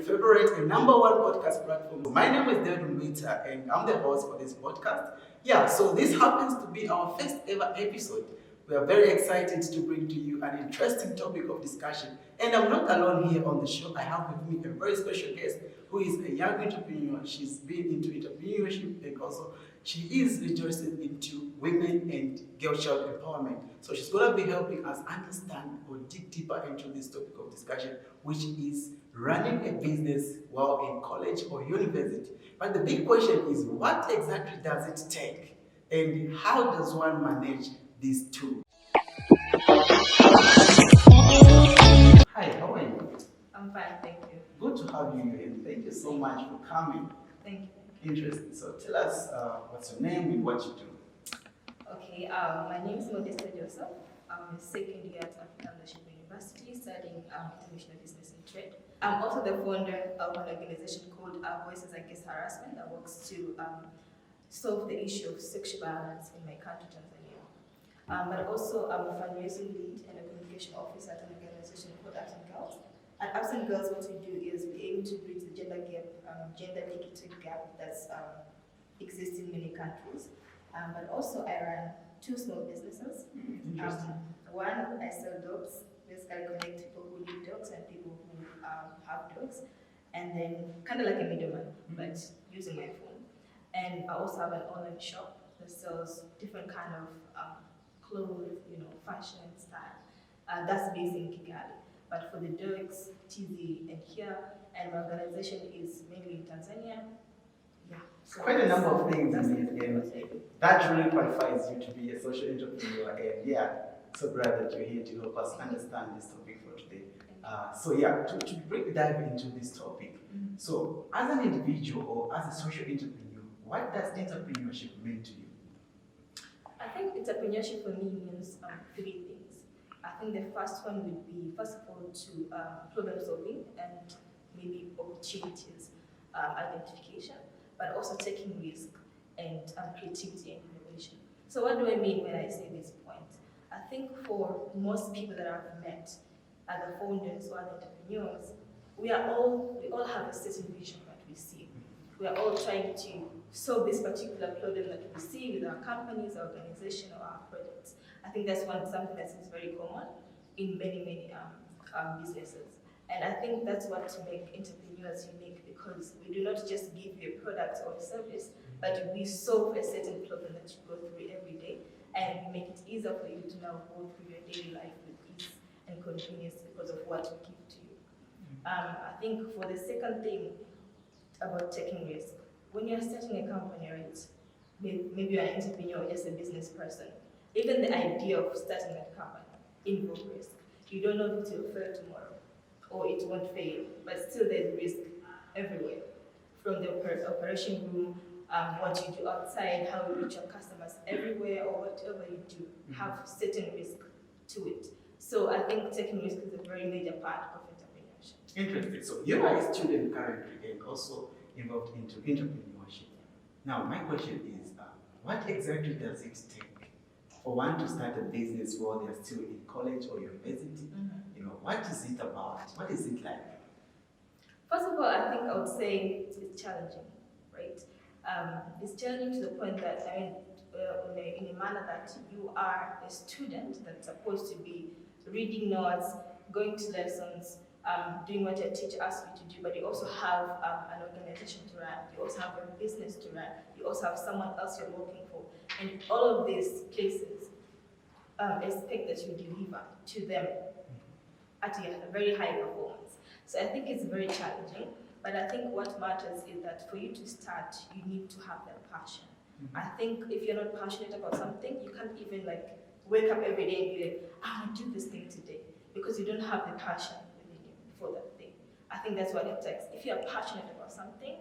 favorite and number one podcast platform. My name is Mubita and I'm the host for this podcast. Yeah, so this happens to be our first ever episode. We are very excited to bring to you an interesting topic of discussion. And I'm not alone here on the show. I have with me a very special guest who is a young entrepreneur. She's been into entrepreneurship and also she is interested into women and girl child empowerment. So she's going to be helping us understand or dig deeper into this topic of discussion, which is running a business while in college or university. But the big question is, what exactly does it take? And how does one manage these two? Hi, how are you? I'm fine, thank you. Good to have you here. Thank you so much for coming. Thank you. Interesting. So tell us what's your name and what you do. Okay, my name is Modesta Joseph. I'm a second year at Entrepreneurship University studying international business and trade. I'm also the founder of an organization called Voices Against Harassment that works to solve the issue of sexual violence in my country, Tanzania. But also, I'm a fundraising lead and a communication officer at an organization called Absent Girls. At Absent Girls, what we do is we aim to bridge the gender gap, gender negative gap that's exists in many countries. But also, I run two small businesses. One, I sell dogs, basically connect people who need dogs and people who have dogs, and then kind of like a middleman, but using my phone. And I also have an online shop that sells different kind of clothes, fashion style. That's based in Kigali. But for the dogs, TZ and here, and my organization is mainly in Tanzania. Yeah. So Quite a number of things that's in it, and that really qualifies you to be a social entrepreneur. And yeah, so glad that you're here to help us understand this topic for today. To briefly dive into this topic. So, as an individual or as a social entrepreneur, what does entrepreneurship mean to you? I think entrepreneurship for me means three things. I think the first one would be, first of all, to problem solving and maybe opportunities identification, but also taking risk and creativity and innovation. So what do I mean when I say this point? I think for most people that I've met, other founders or other entrepreneurs, we all have a certain vision that we see. We are all trying to solve this particular problem that we see with our companies, our organization, or our products. I think that's something that is very common in many businesses. And I think that's what makes entrepreneurs unique, because we do not just give you a product or a service, but we solve a certain problem that you go through every day, and we make it easier for you to now go through your daily life with ease and convenience because of what we give to you. I think for the second thing about taking risk, when you're starting a company, right, maybe you're an entrepreneur or just a business person, even the idea of starting a company involves risk. You don't know if it will fail tomorrow or it won't fail, but still there's risk everywhere. From the operation room, what you do outside, how you reach your customers everywhere, or whatever you do, have certain risk to it. So I think taking risk is a very major part of entrepreneurship. Interesting. So you are a student currently and also involved into entrepreneurship. Now, my question is, what exactly does it take for one to start a business while they're still in college or university? What is it about? What is it like? First of all, I think I would say it's challenging, right? It's challenging to the point that, in a manner that you are a student that's supposed to be reading notes, going to lessons, doing what your teacher asks you to do, but you also have an organization to run, you also have a business to run, you also have someone else you're working for. And all of these places expect that you deliver to them at a very high performance. So I think it's very challenging, but I think what matters is that for you to start, you need to have that passion. I think if you're not passionate about something, you can't even wake up every day and be like, I want to do this thing today, because you don't have the passion within you for that thing. I think that's what it takes. If you're passionate about something,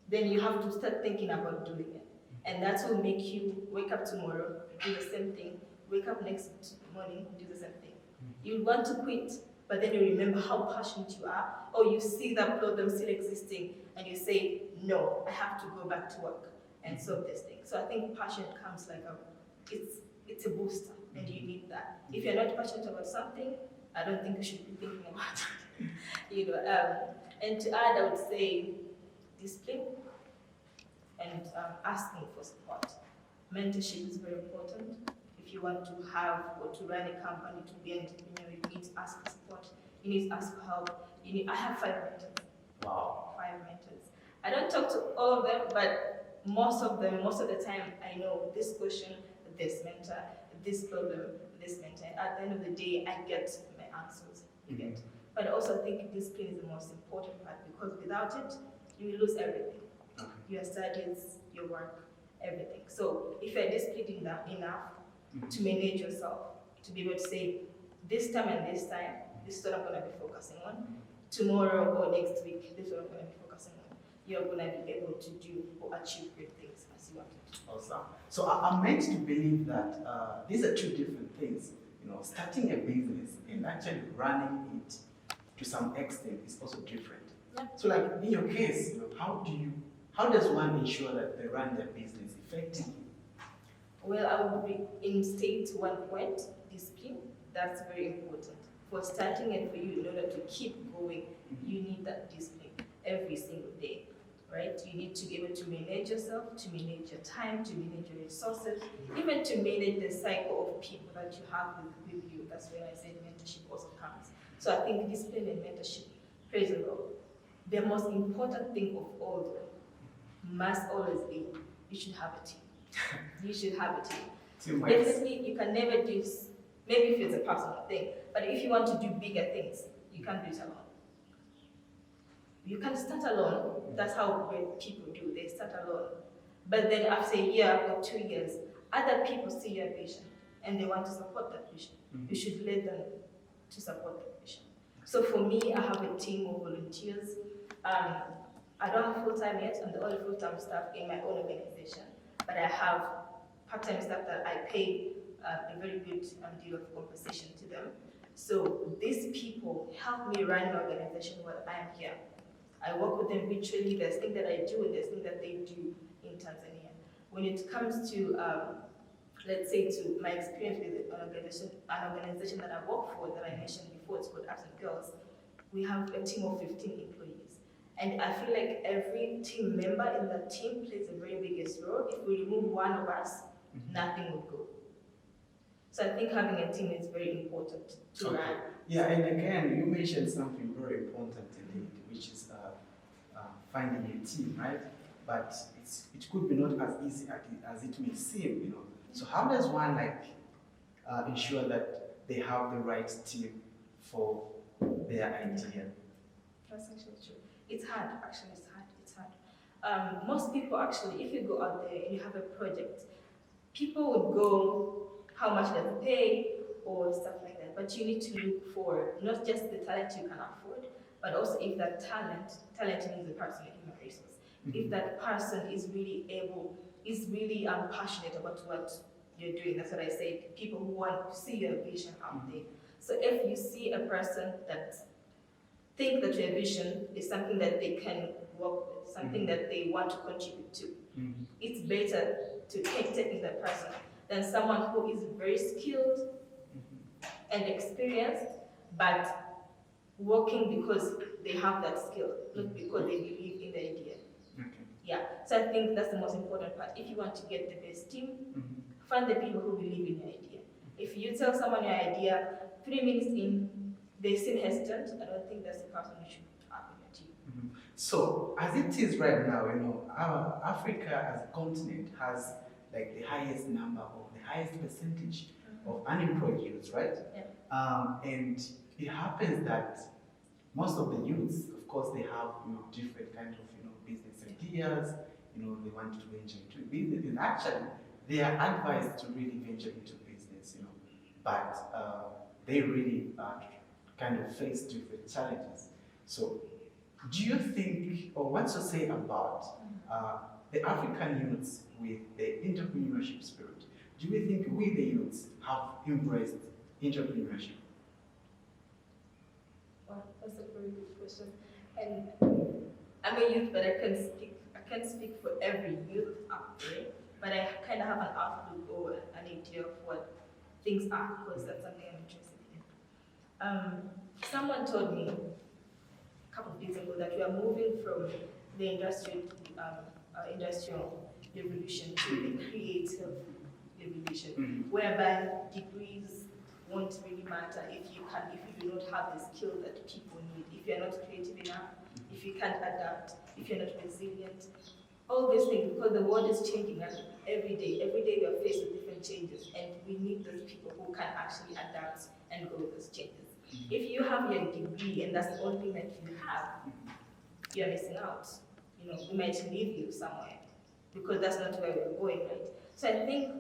then you have to start thinking about doing it. And that will make you wake up tomorrow, do the same thing, wake up next morning, do the same thing. You want to quit, but then you remember how passionate you are, or you see that problem still existing, and you say, no, I have to go back to work and solve this thing. So I think passion comes it's a booster, and you need that. If you're not passionate about something, I don't think you should be thinking about it. And to add, I would say discipline and asking for support. Mentorship is very important. If you want to have or to run a company, to be an entrepreneur, you need to ask for support. You need to ask for help. I have 5 mentors. Wow. 5 mentors. I don't talk to all of them, but most of the time, I know this question, this mentor, this problem, this mentor. At the end of the day, I get my answers. You get. But I also think discipline is the most important part, because without it, you will lose everything. Okay. Your studies, your work, everything. So if you're disciplined enough to manage yourself, to be able to say, this time and this time, this is what I'm going to be focusing on. Tomorrow or next week, this is what I'm going to be focusing on. You're going to be able to do or achieve great things as you want it. Awesome. So I'm meant to believe that these are two different things. Starting a business and actually running it to some extent is also different. Yeah. So, like in your case, how does one ensure that they run their business effectively? Well, I would reinstate one point, discipline. That's very important. For starting and for you, in order to keep going, you need that discipline every single day, right? You need to be able to manage yourself, to manage your time, to manage your resources, even to manage the cycle of people that you have with you. That's when I said mentorship also comes. So I think discipline and mentorship plays a role. The most important thing of all must always be, you should have a team. You should have a team. Definitely, you can never do, maybe if it's a personal thing, but if you want to do bigger things, you can't do it alone. You can start alone. That's how great people do. They start alone. But then after a year or 2 years, other people see your vision and they want to support that vision. You should let them to support that vision. So for me, I have a team of volunteers. I don't have full-time yet. I'm the only full-time staff in my own organization. But I have part-time staff that I pay a very good deal of compensation to them. So these people help me run my organization while I am here. I work with them virtually. There's things that I do and there's things that they do in Tanzania. When it comes to, let's say, to my experience with an organization that I work for that I mentioned before, it's called Arts and Girls, we have a team of 15 employees. And I feel like every team member in that team plays a very biggest role. If we remove one of us, nothing would go. So I think having a team is very important to run. Yeah, and again, you mentioned something very important indeed, which is finding a team, right? But it could be not as easy as it may seem, So how does one ensure that they have the right team for their idea? That's actually true. It's hard, actually, it's hard. Most people actually, if you go out there and you have a project, people would go, how much does it pay, or stuff like that. But you need to look for not just the talent you can afford, but also if that talent means the person in human resource. If that person is really passionate about what you're doing. That's what I said, people who want to see your vision out there. So if you see a person that think that your vision is something that they can work with, something that they want to contribute to, it's better to take that person than someone who is very skilled and experienced, but working because they have that skill, not because they believe in the idea. Yeah, so I think that's the most important part. If you want to get the best team, find the people who believe in your idea. If you tell someone your idea, 3 minutes in, they still hesitant, I don't think that's the person you should have in your team. So, as it is right now, Africa as a continent has the highest number or the highest percentage of unemployed youths, right? Yeah. And it happens that most of the youths, of course, they have different kind of business ideas. They want to venture into business, and actually, they are advised to really venture into business. But they really kind of face different challenges. So, do you think, or what's to say about the African youths with the entrepreneurship spirit? Do you think we, the youths, have embraced entrepreneurship? Wow, that's a very good question. And I'm a youth, but I can't speak for every youth out there, but I kind of have an outlook or an idea of what things are, because that's something I'm interested in. Someone told me a couple of years ago that we are moving from the industrial revolution to the creative revolution, whereby degrees won't really matter if you do not have the skill that people need, if you're not creative enough, if you can't adapt, if you're not resilient. All these things, because the world is changing every day. Every day we are faced with different changes, and we need those people who can actually adapt and go with those changes. If you have your degree and that's the only thing that you have, you're missing out. We might leave you somewhere because that's not where we're going, right? So I think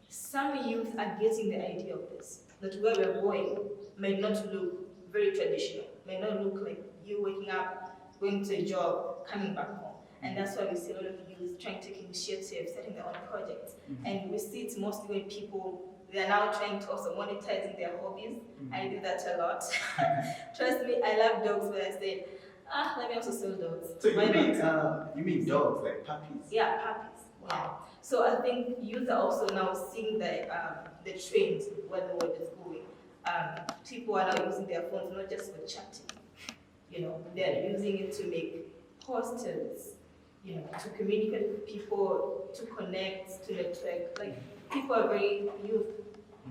some youth are getting the idea of this, that where we're going may not look very traditional, may not look like you waking up, going to a job, coming back home. And that's why we see a lot of youth trying to take initiative, setting their own projects. And we see it mostly when people, they are now trying to also monetizing their hobbies. I do that a lot. Trust me, I love dogs, but I say, let me also sell dogs. So you mean dogs, like puppies? Yeah, puppies. Wow. Yeah. So I think youth are also now seeing the trends where the world is going. People are now using their phones not just for chatting. They're using it to make posters, to communicate with people, to connect, to network. Like, people are very youth,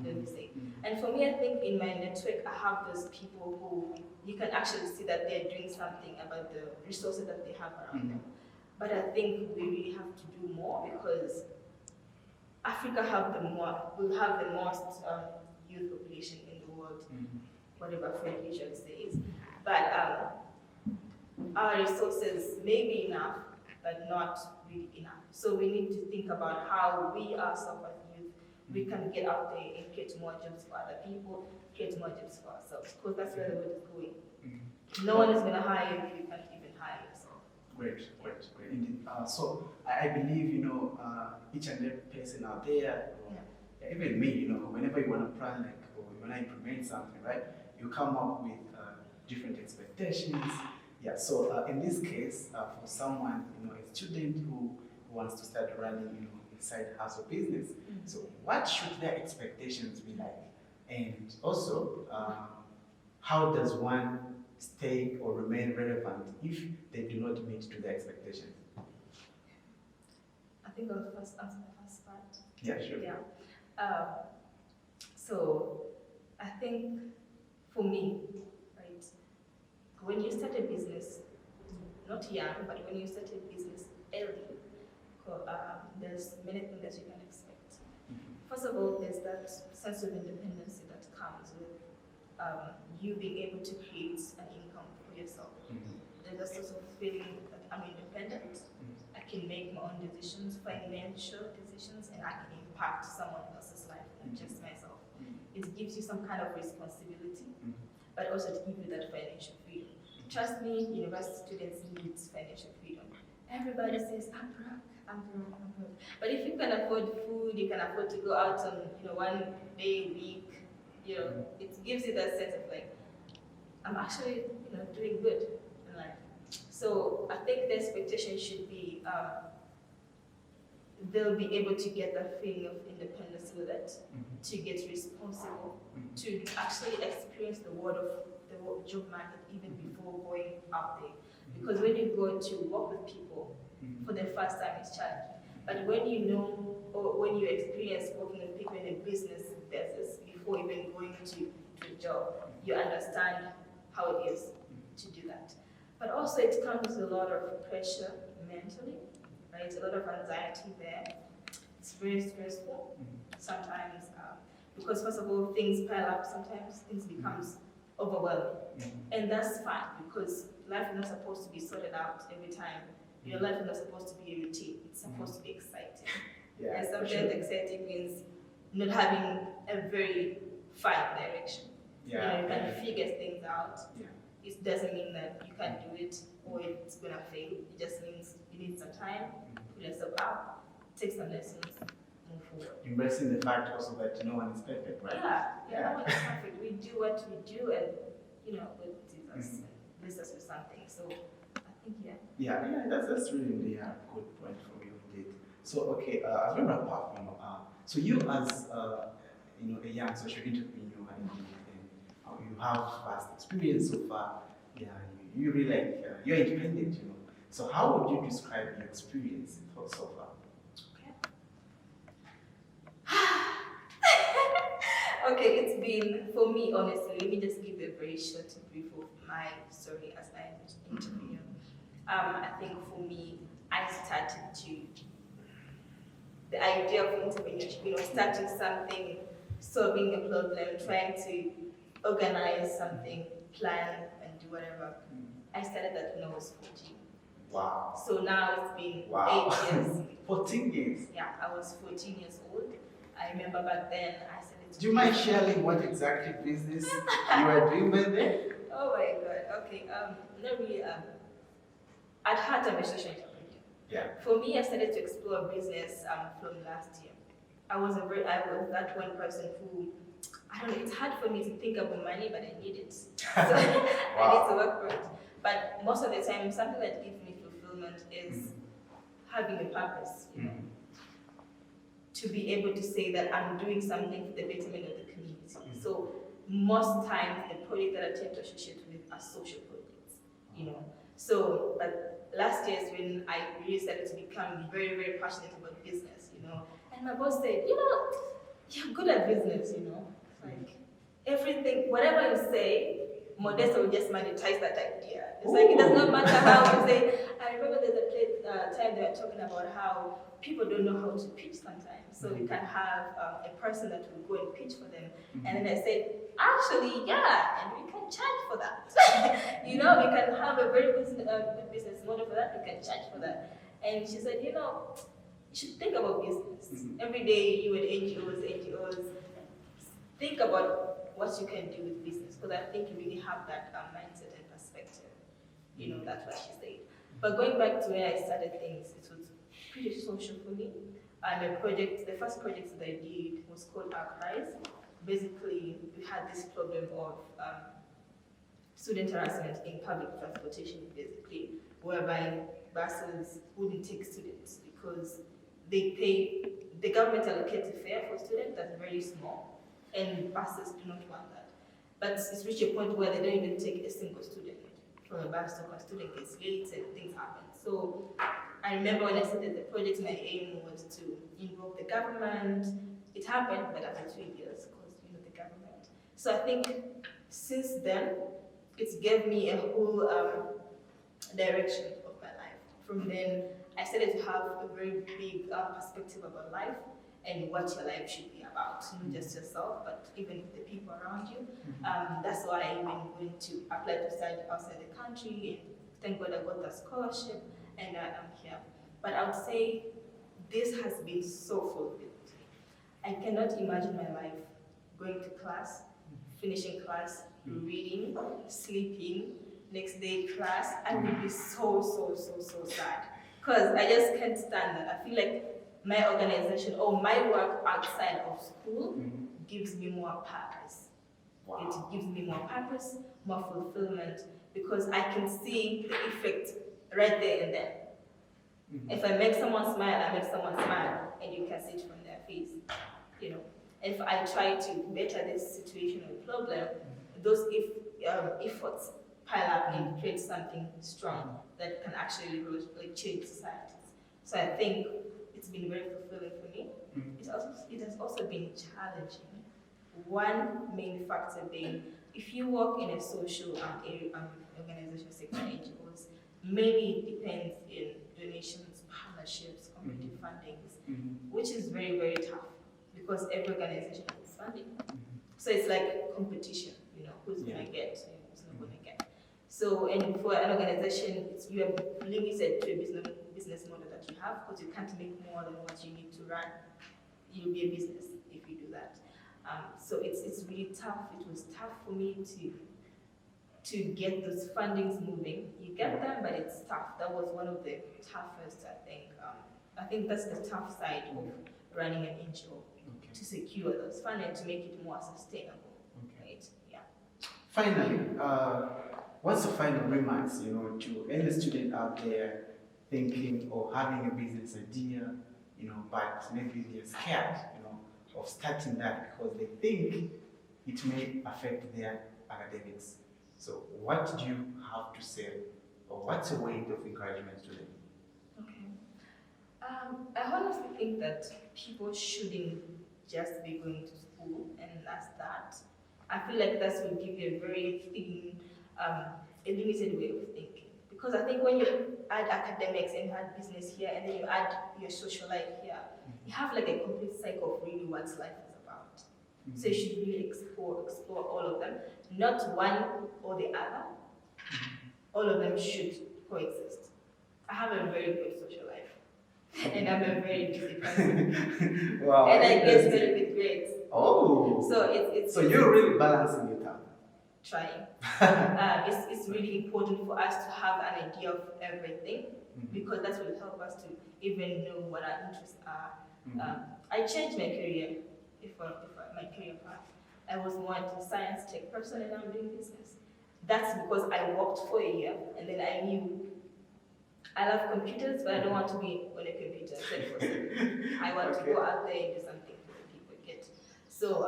let me say. And for me, I think in my network, I have those people who you can actually see that they're doing something about the resources that they have around them. But I think we really have to do more because Africa will have the most youth population in the world, whatever Fred usually says. But our resources may be enough, but not really enough. So we need to think about how we ourselves as youth, we can get out there and create more jobs for other people, create more jobs for ourselves, because that's where the world is going. No one is going to hire you if you can't even hire yourself. Great. Indeed. So I believe, each and every person out there, even me, whenever you want to plan, or you want to implement something, right, you come up with different expectations. Yeah, so in this case, for someone, a student who wants to start running, a side hustle business, so what should their expectations be like? And also, how does one stay or remain relevant if they do not meet to their expectations? I think I'll first answer the first part. Yeah, sure. Yeah. So I think for me, right, when you start a business, not young, but when you start a business early, there's many things that you can expect. First of all, there's that sense of independence that comes with you being able to create an income for yourself. There's a sort of feeling that I'm independent, I can make my own decisions, financial decisions, and I can impact someone else's life, not just myself. It gives you some kind of responsibility, but also to give you that financial freedom. Trust me, university students need financial freedom. Everybody says, I'm broke. But if you can afford food, you can afford to go out on one day a week, it gives you that sense of like, I'm actually doing good in life. So I think the expectation should be they'll be able to get that feeling of independence with it, to get responsible, to actually experience the world of the job market even before going out there. Because when you go to work with people for the first time, it's challenging. But when you know, or when you experience working with people in a business before even going to a job, you understand how it is to do that. But also it comes with a lot of pressure mentally, right? A lot of anxiety there. It's very stressful sometimes because first of all, things pile up. Sometimes things becomes overwhelming, and that's fine because life is not supposed to be sorted out every time. Your life is not supposed to be a routine. It's supposed to be exciting. Yeah, and sometimes exciting means not having a very fine direction. You can figure things out. It doesn't mean that you can't do it or it's gonna fail. It just means you need some time, put yourself out, take some lessons, move forward. Embracing the fact also that no one is perfect, right? No one is perfect. We do what we do, and God bless us with something. So I think that's really a good point from you indeed. So okay, as we wrap up, so you as a young social entrepreneur, and you have vast experience so far. Yeah, you really like you're independent, you know. So how would you describe your experience so far? Okay, it's been, for me, honestly, let me just give a very short brief of my story as an entrepreneur. I think for me, I started to, the idea of entrepreneurship, starting something, solving a problem, trying to organize something, plan, and do whatever. I started that when I was 14. Wow. So now it's been Wow. 8 years. 14 years? Yeah, I was 14 years old. I remember back then I started to. Do you mind sharing what exactly business you were doing back then? Oh my god, okay. Not really, at heart I'm a social entrepreneur. Yeah. For me, I started to explore business from last year. I was that one person who, I don't know, it's hard for me to think about money, but I need it. So I need to work for it. But most of the time, something that gives me fulfillment is having a purpose, to be able to say that I'm doing something for the betterment of the community. So most times, the projects that I tend to associate with are social projects, So, but last year is when I really started to become very, very passionate about business. And my boss said, you're good at business. Like everything, whatever you say, Modesta will just monetize that idea. It's like it does not matter how you say. I remember there's a time they were talking about how people don't know how to pitch sometimes. So you can have a person that will go and pitch for them. And then I said, actually, yeah, and we can charge for that. We can have a very good business model for that. We can charge for that. And she said, you should think about business. Every day you and NGOs, think about what you can do with business, because I think you really have that mindset and perspective. That's what she said. But going back to where I started things, it was pretty social for me. The first project that I did was called Archives. Basically, we had this problem of student harassment in public transportation, basically, whereby buses wouldn't take students because the government allocates a fare for students that's very small, and buses do not want that. But it's reached a point where they don't even take a single student from a bus stop. A student gets late and things happen. So I remember when I started the project, my aim was to involve the government. It happened, but after 2 years, because the government. So I think since then, it's gave me a whole direction of my life. From then, I started to have a very big perspective about life and what your life should be about, not just yourself, but even the people around you. That's why I even went to apply to study outside the country, and thank God I got that scholarship, and I am here. But I would say this has been so fulfilled. I cannot imagine my life going to class, finishing class, reading, sleeping, next day class. I would be so sad. Because I just can't stand that. I feel like my organization or my work outside of school gives me more purpose. Wow. It gives me more purpose, more fulfillment, because I can see the effect right there and then. If I make someone smile, I make someone smile, and you can see it from their face. If I try to better this situation or problem, those efforts pile up and create something strong that can actually change societies. So I think it's been very fulfilling for me. It has also been challenging. One main factor being, if you work in a social organization sector, NGOs, maybe it depends in donations, partnerships, community fundings, which is very, very tough because every organization has funding. So it's like competition, who's going to get, who's not going to get. So, and for an organization, you are limited to a business model that you have, because you can't make more than what you need to run. You'll be a business if you do that. So it's really tough. It was tough for me to get those fundings moving. You get them, but it's tough. That was one of the toughest, I think. I think that's the tough side of running an NGO, to secure those funding, to make it more sustainable. Right? Yeah. Finally, what's the final remarks, to any student out there thinking or having a business idea, but maybe they're scared, of starting that because they think it may affect their academics. So what did you have to say, or what's a word of encouragement to them? Okay. I honestly think that people shouldn't just be going to school and that's that. I feel like that will give you a very thin, a limited way of thinking. Because I think when you add academics and you add business here and then you add your social life here, you have like a complete cycle of really what life is about. So you should really explore all of them, not one or the other. All of them should coexist. I have a very good social life, and I'm a very busy person, Wow. and I get very good grades. Oh. So it's So you're really balancing it out. trying. It's really important for us to have an idea of everything because that will help us to even know what our interests are. I changed my career, my career path. I was more into science tech person and I'm doing business. That's because I worked for a year and then I knew I love computers, but I don't want to be on a computer 24/7. I want to go out there and do something for the people. Get so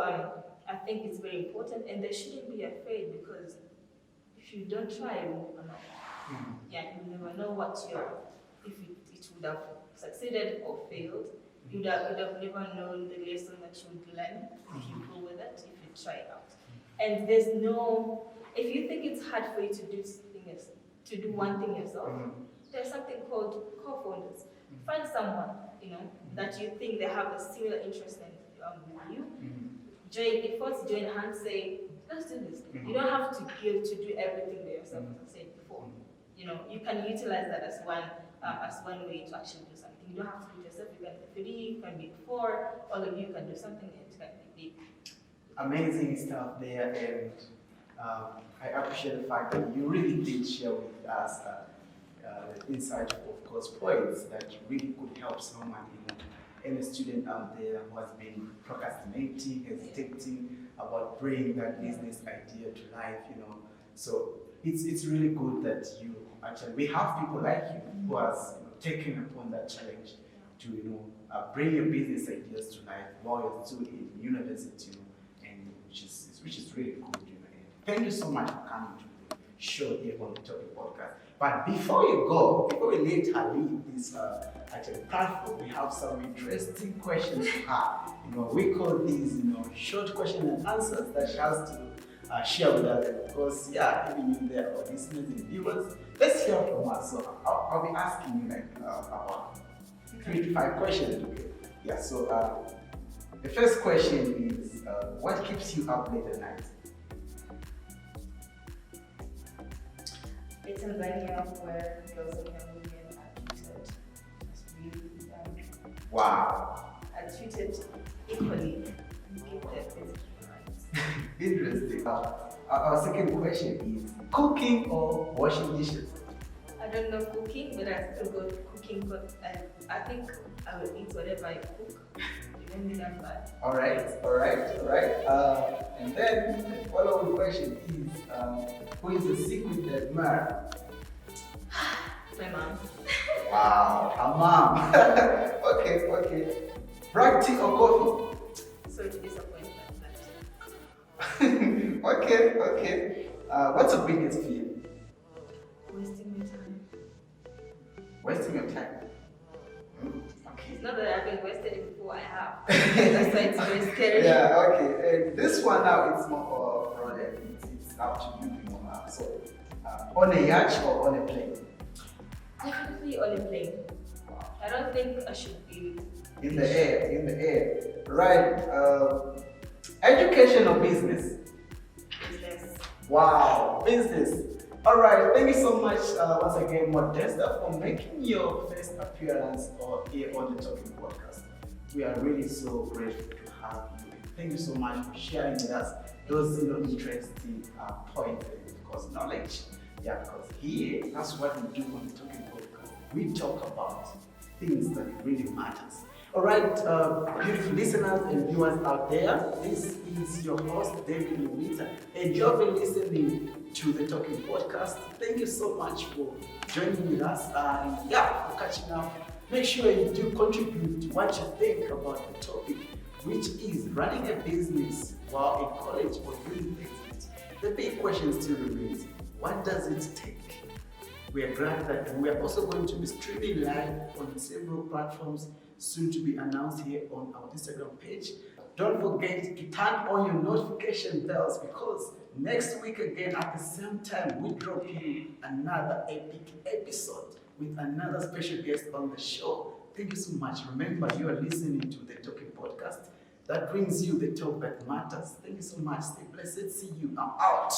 I think it's very important, and they shouldn't be afraid because if you don't try, you will never know. Yeah, you never know what if it would have succeeded or failed. You would have never known the lesson that you would learn if you go with it, if you try it out. And there's no, if you think it's hard for you to do one thing yourself, there's something called co-founders. Find someone, that you think they have a similar interest in with you. Join hands, say, let's do this. You don't have to do everything by yourself, as I said before. You can utilize that as one way to actually do something. You don't have to do it yourself. You can be 3, you can be 4, all of you can do something and it can be big. Amazing stuff there, and I appreciate the fact that you really did share with us the insight, of course, points that really could help someone, any student out there who has been procrastinating, hesitating about bringing that business idea to life, So it's really good that we have people like you who has taken upon that challenge to bring your business ideas to life while you're still in university, and which is really good, And thank you so much for coming to the show here on the Topic Podcast. But before we let her leave this platform, we have some interesting questions for her. We call these short question and answers that she has to share with us. Of course, even you there, our listeners and viewers, let's hear from us. So I'll be asking you about 3 to 5 questions. Okay? Yeah. So the first question is, what keeps you up late at night? It's Tanzania where girls in Cambodia are treated as really Wow. are treated equally and give their basic rights. Interesting. Our second question is, cooking or washing dishes? I don't know cooking, but I still go cooking, but I think I will eat whatever I cook. Even if I'm bad. All right. And then the following question is, who is the secret admirer? My mom. Wow, her mom. Okay. Black tea or coffee? So to disappoint that. Okay. What's your biggest fear? Wasting your time. Wasting your time. Okay. It's not that I've been wasted it before, I have. That's why it's very scary. Yeah, okay. And this one now, it's more of it's up to you. So, on a yacht or on a plane? Definitely on a plane. I don't think I should be in the air. Right. Education or business? Business. Wow, business. All right. Thank you so much once again, Modesta, for making your first appearance here on the Talking Podcast. We are really so grateful to have you. Thank you so much for sharing with us those interesting points and of course knowledge. Yeah, because here that's what we do on the Talking Podcast. We talk about things that really matters. All right, beautiful listeners and viewers out there, this is your host, David Mubita, and you've been listening to the Talking Podcast. Thank you so much for joining with us and for catching up. Make sure you do contribute what you think about the topic, which is running a business while in college or university. The big question still remains, what does it take? We are glad that we are also going to be streaming live on several platforms soon to be announced here on our Instagram page. Don't forget to turn on your notification bells because next week again at the same time we drop you another epic episode with another special guest on the show. Thank you so much. Remember, you are listening to the Talking Podcast that brings you the talk that matters. Thank you so much. Stay blessed. See you. I'm out.